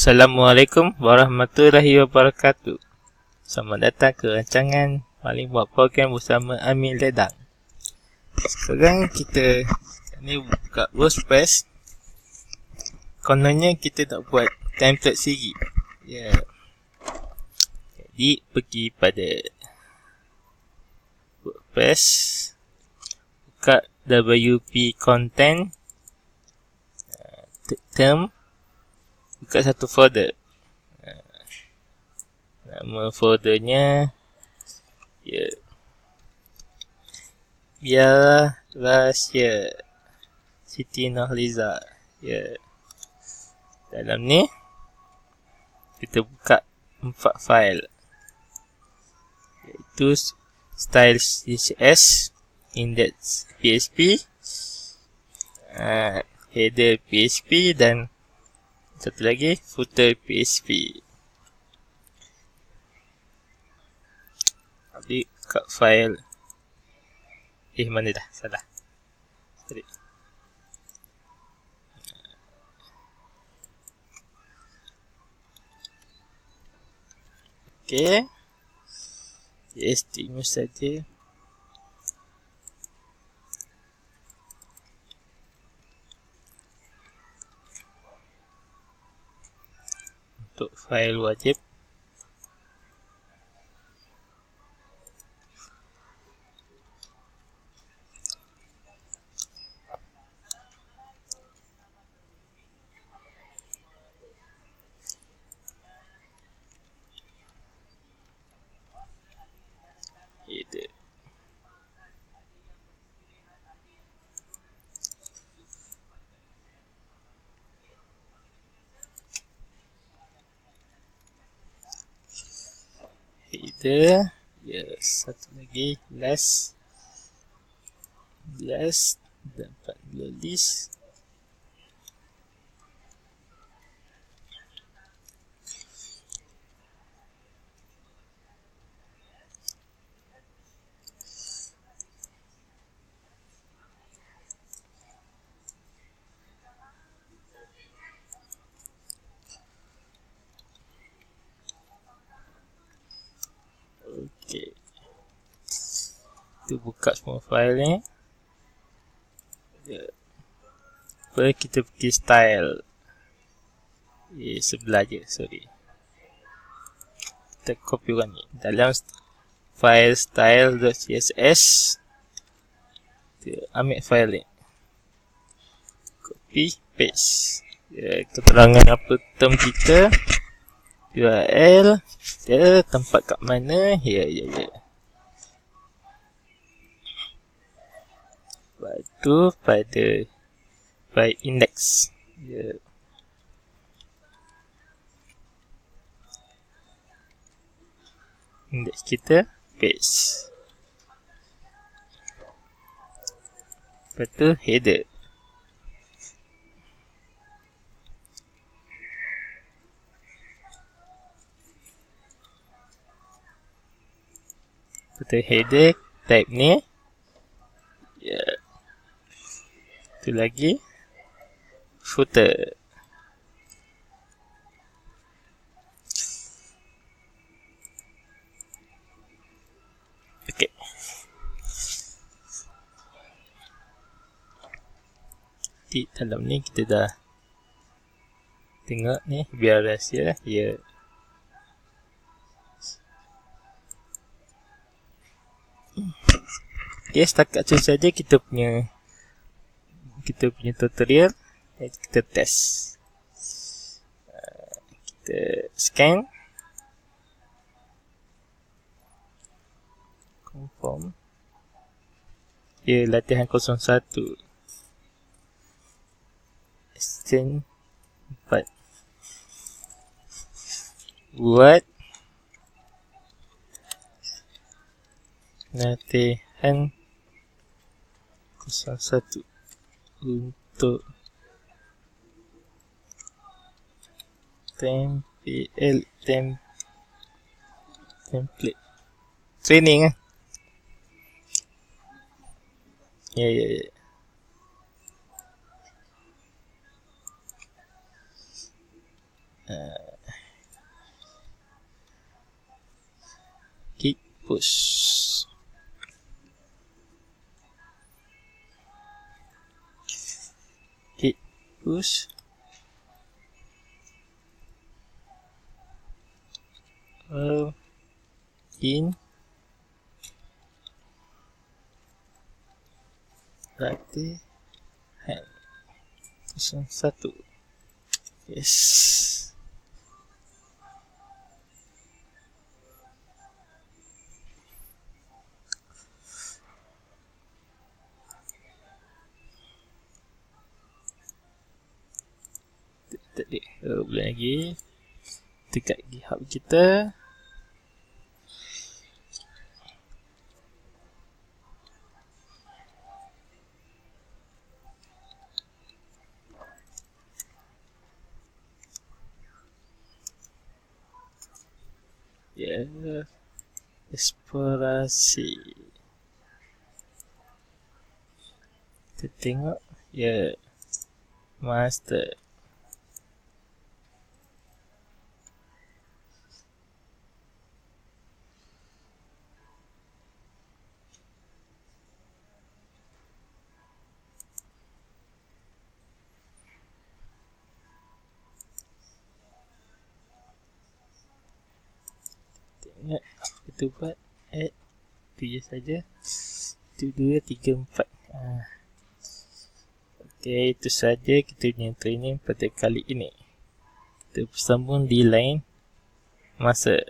Assalamualaikum warahmatullahi wabarakatuh. Selamat datang ke rancangan Paling Buat Program bersama Amin Ledang. Sekarang kita ni buka WordPress. Kononnya kita nak buat template sendiri. Ya. Jadi pergi pada WordPress, buka WP content, term, buka satu folder. Nama foldernya biarlah rahsia Siti Nurhaliza. Dalam ni kita buka 4 file, iaitu style CSS, index PHP, header PHP dan satu lagi footer PHP. Jadi kat file mana dah? Salah. Sorry. Okey. HTML saja. Untuk file wajib, header. Header. Satu lagi last dapat list. Okey. Kita buka semua file ni. Lepas kita pergi style. Sebelah je, sorry. Kita copy orang ni. Dalam file style.css, kita ambil file ni. Copy, paste. Keterangan apa term kita, URL, tempat kat mana, Lepas tu pada file index. Index kita paste. Lepas tu header. Lepas header type ni. Itu lagi footer. Okey. Di dalam ni kita dah tengok ni, biar rahsia. Okey, setakat tu saja kita punya tutorial. Kita test. Kita scan. Confirm. Latihan 01. Exchange 4. Buat latihan 01 untuk template training. Kick push. Kick push. In latih hand 01. Yes. Tak ada. Boleh lagi. Dekat GitHub kita. Ya. Eksplorasi. Kita tengok. Ya. Master. Tengok. Kita buat add. Itu je saja. 1, 2, 3, 4. Okay, itu saja kita punya training pada kali ini. Kita bersambung di lain masa.